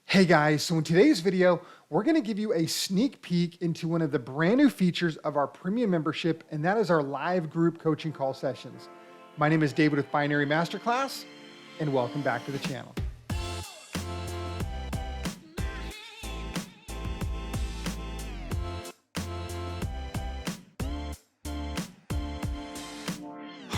Hey guys, so in today's video, we're going to give you a sneak peek into one of the brand new features of our premium membership, and that is our live group coaching call sessions. My name is David with Binary Masterclass, and welcome back to the channel.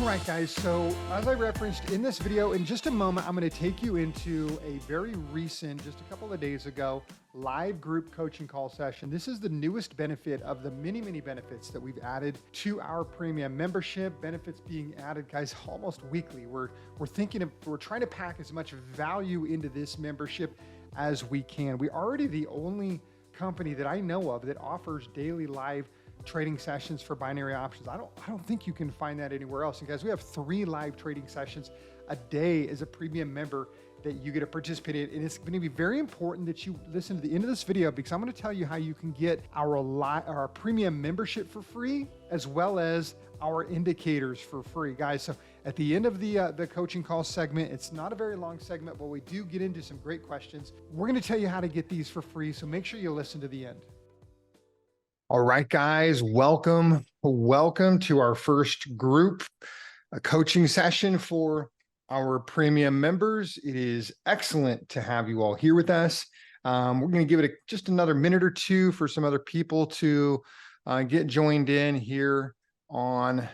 All right, guys, so as I referenced in this video, in just a moment, I'm going to take you into a very recent, just a couple of days ago, live group coaching call session. This is the newest benefit of the many benefits that we've added to our premium membership. Benefits being added, guys, almost weekly. We're trying to pack as much value into this membership as we can. We're already the only company that I know of that offers daily live trading sessions for binary options. I don't think you can find that anywhere else. And guys, we have 3 live trading sessions a day as a premium member that you get to participate in. And it's going to be very important that you listen to the end of this video, because I'm going to tell you how you can get our premium membership for free, as well as our indicators for free, guys. So at the end of the coaching call segment, it's not a very long segment, but we do get into some great questions. We're going to tell you how to get these for free. So make sure you listen to the end. All right, guys, welcome to our first group coaching session for our premium members. It is excellent to have you all here with us. We're going to give it just another minute or two for some other people to get joined in here on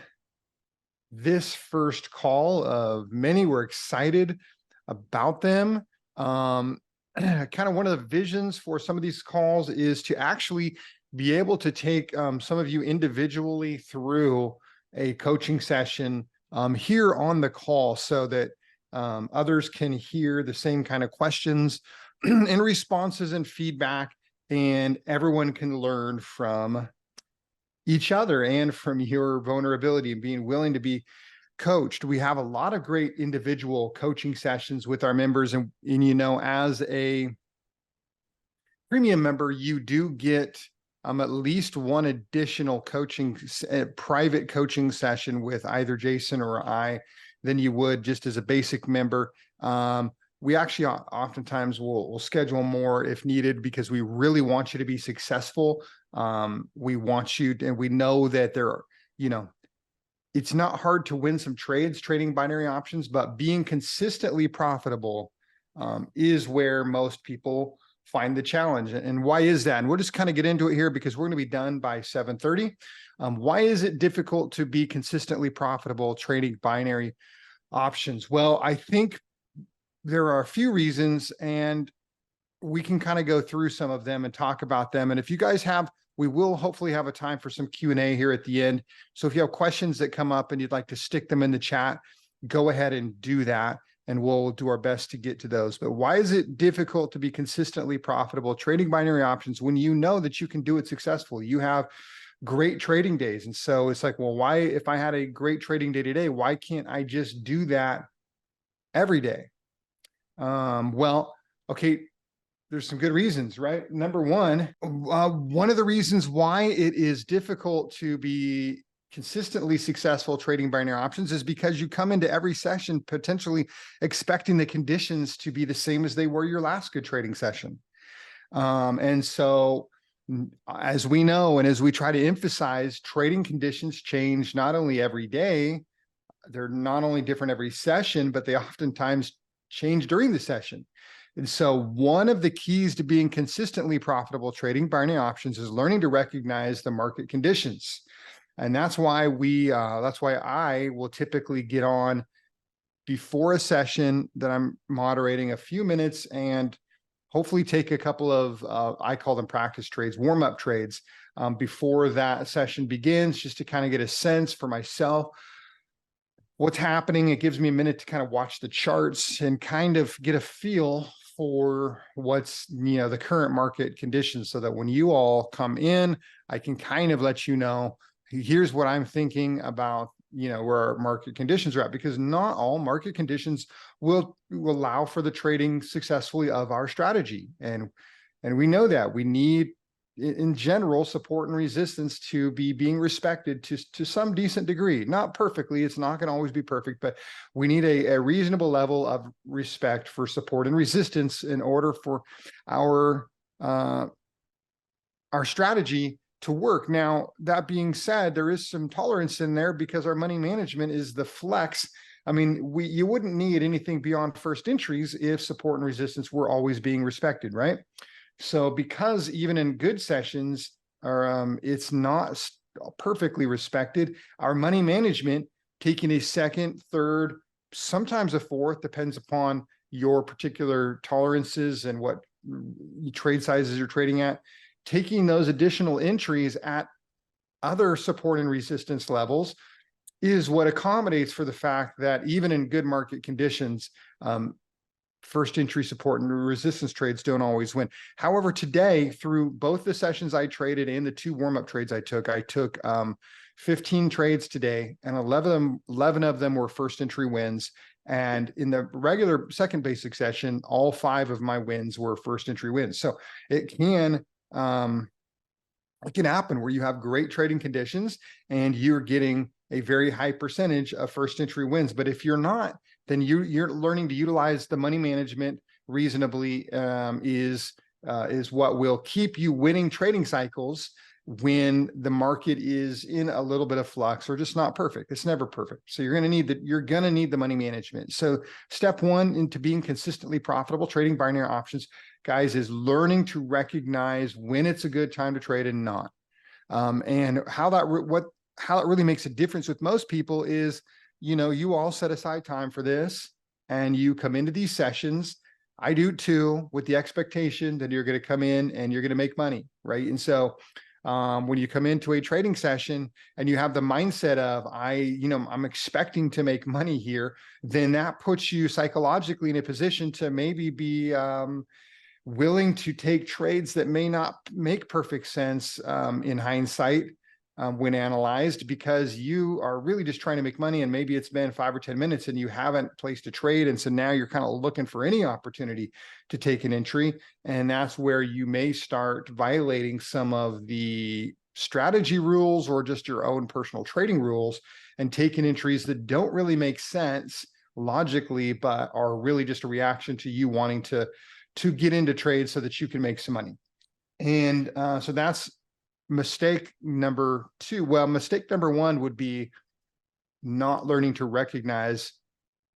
this first call of many. We're excited about them. Kind of one of the visions for some of these calls is to actually be able to take some of you individually through a coaching session here on the call, so that others can hear the same kind of questions and responses and feedback, and everyone can learn from each other and from your vulnerability and being willing to be coached. We have a lot of great individual coaching sessions with our members, and you know, as a premium member, you do get at least one additional private coaching session with either Jason or I than you would just as a basic member. We actually oftentimes will schedule more if needed, because we really want you to be successful. We want you, and we know that it's not hard to win some trades trading binary options, but being consistently profitable is where most people find the challenge. And why is that? And we'll just kind of get into it here, because we're going to be done by 7:30. Why is it difficult to be consistently profitable trading binary options? Well, I think there are a few reasons, and we can kind of go through some of them and talk about them. And if you guys we will hopefully have a time for some Q&A here at the end. So if you have questions that come up and you'd like to stick them in the chat, go ahead and do that, and we'll do our best to get to those. But why is it difficult to be consistently profitable trading binary options when you know that you can do it successfully? You have great trading days. And so it's like, well, why, if I had a great trading day today, why can't I just do that every day? Well, okay, there's some good reasons, right? Number one of the reasons why it is difficult to be consistently successful trading binary options is because you come into every session potentially expecting the conditions to be the same as they were your last good trading session. And so, as we know, and as we try to emphasize, trading conditions change not only every day, they're not only different every session, but they oftentimes change during the session. And so one of the keys to being consistently profitable trading binary options is learning to recognize the market conditions. And that's why I will typically get on before a session that I'm moderating a few minutes and hopefully take a couple of, I call them practice trades, warm-up trades, before that session begins, just to kind of get a sense for myself what's happening. It gives me a minute to kind of watch the charts and kind of get a feel for what's, the current market conditions, so that when you all come in, I can kind of let you know, here's what I'm thinking about, where our market conditions are at, because not all market conditions will allow for the trading successfully of our strategy. And we know that we need in general, support and resistance to be being respected to some decent degree. Not perfectly, it's not going to always be perfect, but we need a reasonable level of respect for support and resistance in order for our strategy to work. Now, that being said, there is some tolerance in there because our money management is the flex. I mean, you wouldn't need anything beyond first entries if support and resistance were always being respected, right? So because even in good sessions, it's not perfectly respected, our money management, taking a second, third, sometimes a fourth, depends upon your particular tolerances and what trade sizes you're trading at, taking those additional entries at other support and resistance levels is what accommodates for the fact that even in good market conditions, first entry support and resistance trades don't always win. However, today, through both the sessions I traded and the 2 warm-up trades I took 15 trades today, and 11 of them were first entry wins. And in the regular second basic session, all 5 of my wins were first entry wins. So it can happen where you have great trading conditions and you're getting a very high percentage of first entry wins. But if you're not, then you're learning to utilize the money management reasonably, is what will keep you winning trading cycles when the market is in a little bit of flux or just not perfect. It's never perfect. So you're going to need the money management. So step 1 into being consistently profitable trading binary options, guys, is learning to recognize when it's a good time to trade and not. And how it really makes a difference with most people is, you all set aside time for this and you come into these sessions. I do too, with the expectation that you're going to come in and you're going to make money, right? And so when you come into a trading session and you have the mindset of, I'm expecting to make money here, then that puts you psychologically in a position to maybe be willing to take trades that may not make perfect sense in hindsight when analyzed, because you are really just trying to make money and maybe it's been 5 or 10 minutes and you haven't placed a trade. And so now you're kind of looking for any opportunity to take an entry. And that's where you may start violating some of the strategy rules or just your own personal trading rules and taking entries that don't really make sense logically, but are really just a reaction to you wanting to get into trades so that you can make some money. And so that's mistake number 2. Well, mistake number 1 would be not learning to recognize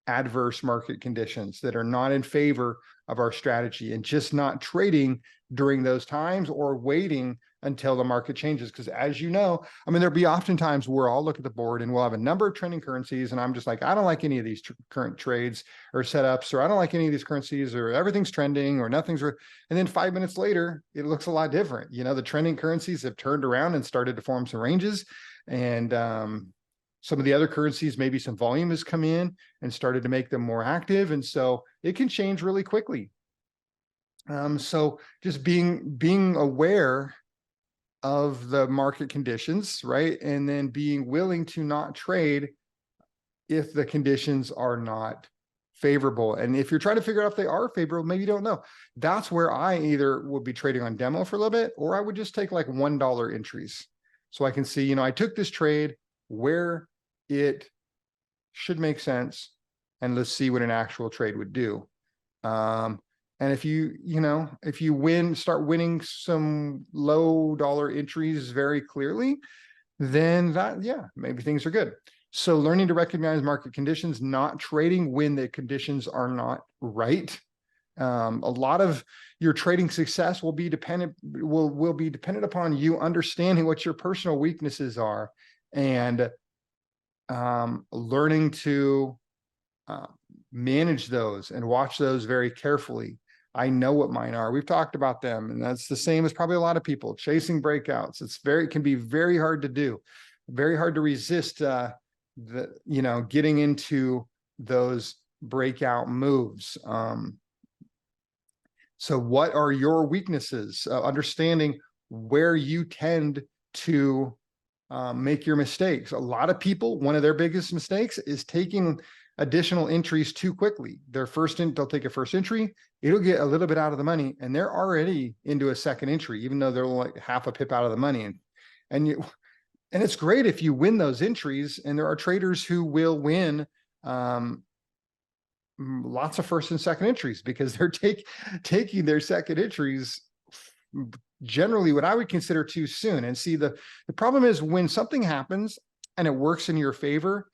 adverse market conditions that are not in favor of our strategy and just not trading during those times or waiting until the market changes. Because as you know, there'll be oftentimes where I'll look at the board and we'll have a number of trending currencies and I'm just like, I don't like any of these current trades or setups, or I don't like any of these currencies, or everything's trending or nothing's, and then 5 minutes later, it looks a lot different. The trending currencies have turned around and started to form some ranges, and some of the other currencies, maybe some volume has come in and started to make them more active. And so it can change really quickly. So just being aware of the market conditions, right? And then being willing to not trade if the conditions are not favorable. And if you're trying to figure out if they are favorable, maybe you don't know. That's where I either would be trading on demo for a little bit, or I would just take like $1 entries. So I can see, I took this trade where it should make sense, and let's see what an actual trade would do. And if you start winning some low dollar entries very clearly, then maybe things are good. So learning to recognize market conditions, not trading when the conditions are not right. A lot of your trading success will be dependent upon you understanding what your personal weaknesses are and learning to manage those and watch those very carefully. I know what mine are. We've talked about them, and that's the same as probably a lot of people chasing breakouts. It can be very hard to do, very hard to resist getting into those breakout moves. So what are your weaknesses? Understanding where you tend to make your mistakes. A lot of people, one of their biggest mistakes is taking additional entries too quickly. They'll take a first entry, it'll get a little bit out of the money, and they're already into a second entry, even though they're like half a pip out of the money. And it's great if you win those entries. And there are traders who will win lots of first and second entries because they're taking their second entries generally what I would consider too soon. And see, the problem is when something happens and it works in your favor,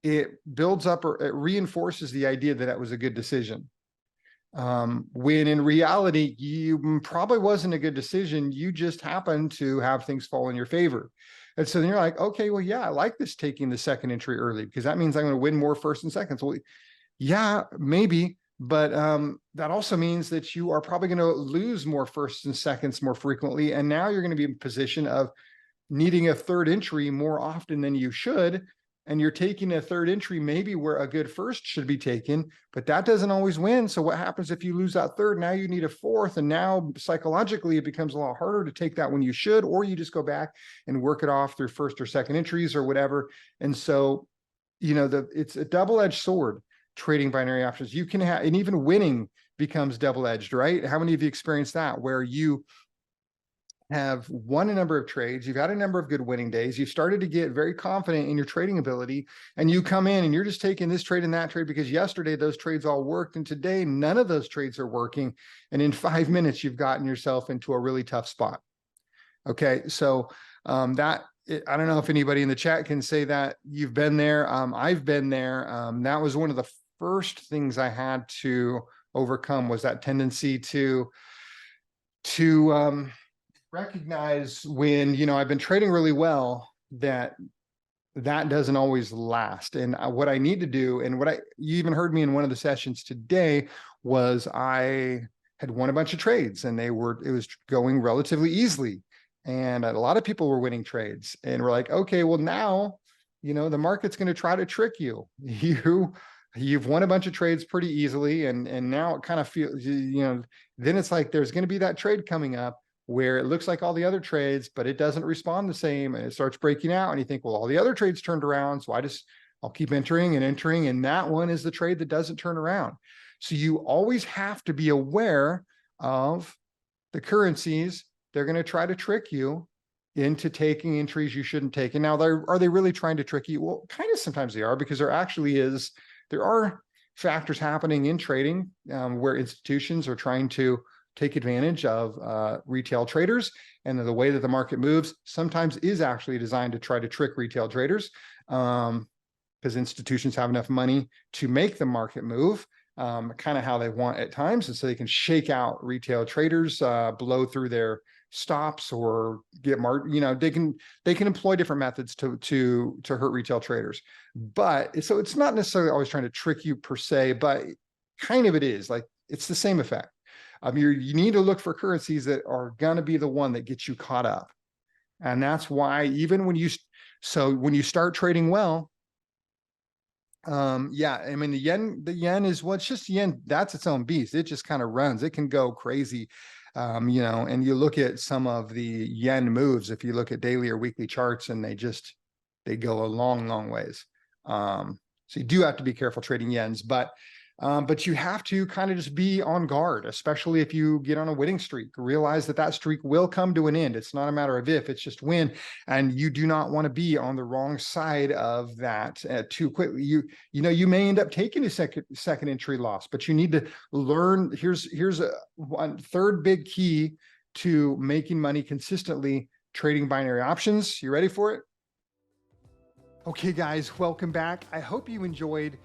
it builds up or it reinforces the idea that it was a good decision. When in reality, you probably wasn't a good decision. You just happened to have things fall in your favor. And so then you're like, okay, well, yeah, I like this taking the second entry early because that means I'm going to win more first and seconds. Well, yeah, maybe. But that also means that you are probably going to lose more firsts and seconds more frequently. And now you're going to be in a position of needing a third entry more often than you should. And you're taking a third entry maybe where a good first should be taken, but that doesn't always win. So what happens if you lose that third? Now you need a fourth, and now psychologically it becomes a lot harder to take that when you should, or you just go back and work it off through first or second entries or whatever. And so, it's a double-edged sword, trading binary options. You can have, and even winning becomes double-edged, right? How many of you experienced that, where you have won a number of trades, you've had a number of good winning days, you've started to get very confident in your trading ability, and you come in and you're just taking this trade and that trade because yesterday those trades all worked and today none of those trades are working, and in 5 minutes you've gotten yourself into a really tough spot. Okay, so I don't know if anybody in the chat can say that you've been there. I've been there. That was one of the first things I had to overcome, was that tendency to recognize when, I've been trading really well, that doesn't always last. And what I need to do, and you even heard me in one of the sessions today, was I had won a bunch of trades and it was going relatively easily. And a lot of people were winning trades, and we're like, okay, well now, the market's going to try to trick you. You've won a bunch of trades pretty easily. And now it kind of feels, then it's like, there's going to be that trade coming up where it looks like all the other trades, but it doesn't respond the same, and it starts breaking out, and you think, well, all the other trades turned around, so I'll keep entering, and that one is the trade that doesn't turn around. So you always have to be aware of the currencies. They're going to try to trick you into taking entries you shouldn't take. And now, are they really trying to trick you? Well, kind of sometimes they are, because there are factors happening in trading where institutions are trying to take advantage of retail traders, and the way that the market moves sometimes is actually designed to try to trick retail traders, because institutions have enough money to make the market move kind of how they want at times, and so they can shake out retail traders, blow through their stops, or get they can employ different methods to hurt retail traders. But so it's not necessarily always trying to trick you per se, but kind of it is. Like, it's the same effect. You need to look for currencies that are going to be the one that gets you caught up. And that's why even when you start trading well, yeah, I mean, the yen is, well, it's just yen. That's its own beast. It just kind of runs. It can go crazy. And you look at some of the yen moves, if you look at daily or weekly charts, and they go a long, long ways. So you do have to be careful trading yens, but you have to kind of just be on guard, especially if you get on a winning streak. Realize that streak will come to an end. It's not a matter of if, it's just when. And you do not want to be on the wrong side of that too quickly. You may end up taking a second entry loss, but you need to learn. Here's one third big key to making money consistently: trading binary options. You ready for it? Okay, guys, welcome back. I hope you enjoyed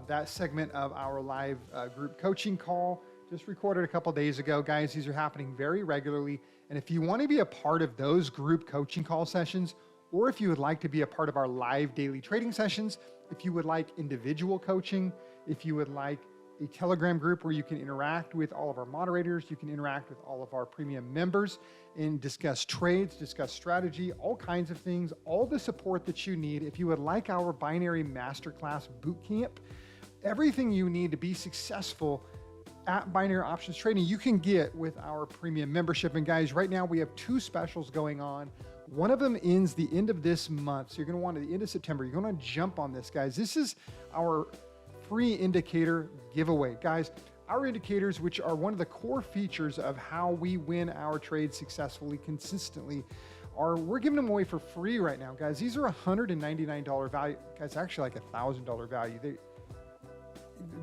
that segment of our live group coaching call, just recorded a couple days ago. Guys, these are happening very regularly. And if you want to be a part of those group coaching call sessions, or if you would like to be a part of our live daily trading sessions, if you would like individual coaching, if you would like a Telegram group where you can interact with all of our moderators, you can interact with all of our premium members and discuss trades, discuss strategy, all kinds of things, all the support that you need. If you would like our binary masterclass bootcamp, everything you need to be successful at binary options trading, you can get with our premium membership. And guys, right now we have 2 specials going on. One of them ends the end of this month. So you're going to want to, the end of September, you're going to jump on this, guys. This is our free indicator giveaway. Guys, our indicators, which are one of the core features of how we win our trades successfully, consistently, we're giving them away for free right now, guys. These are $199 value. Guys, actually like $1,000 value.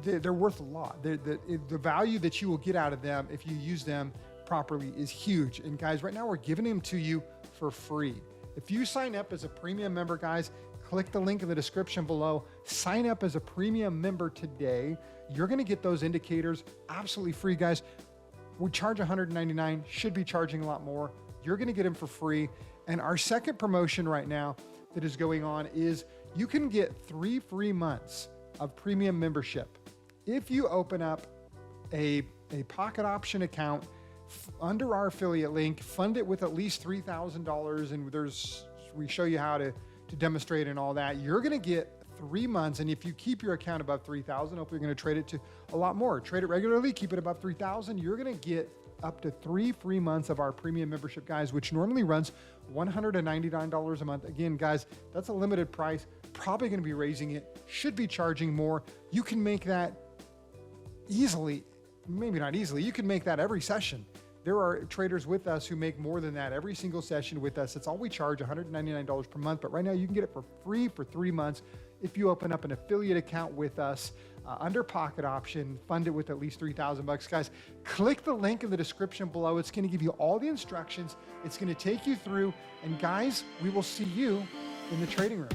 They're worth a lot. The value that you will get out of them if you use them properly is huge. And guys, right now we're giving them to you for free. If you sign up as a premium member, guys, click the link in the description below. Sign up as a premium member today. You're going to get those indicators absolutely free, guys. We charge $199, should be charging a lot more. You're going to get them for free. And our second promotion right now that is going on is you can get 3 free months of premium membership if you open up a pocket option account under our affiliate link, fund it with at least $3,000, and we show you how to demonstrate and all that. You're going to get 3 months, and if you keep your account above 3,000, hopefully you're going to trade it to a lot more. Trade it regularly, keep it above 3,000. You're going to get up to 3 free months of our premium membership, guys, which normally runs $199 a month. Again, guys, that's a limited price. Probably going to be raising it. Should be charging more. You can make that easily. Maybe not easily. You can make that every session. There are traders with us who make more than that every single session with us. It's all we charge, $199 per month. But right now you can get it for free for 3 months if you open up an affiliate account with us under pocket option, fund it with at least $3,000. Guys, click the link in the description below. It's going to give you all the instructions. It's going to take you through. And guys, we will see you in the trading room.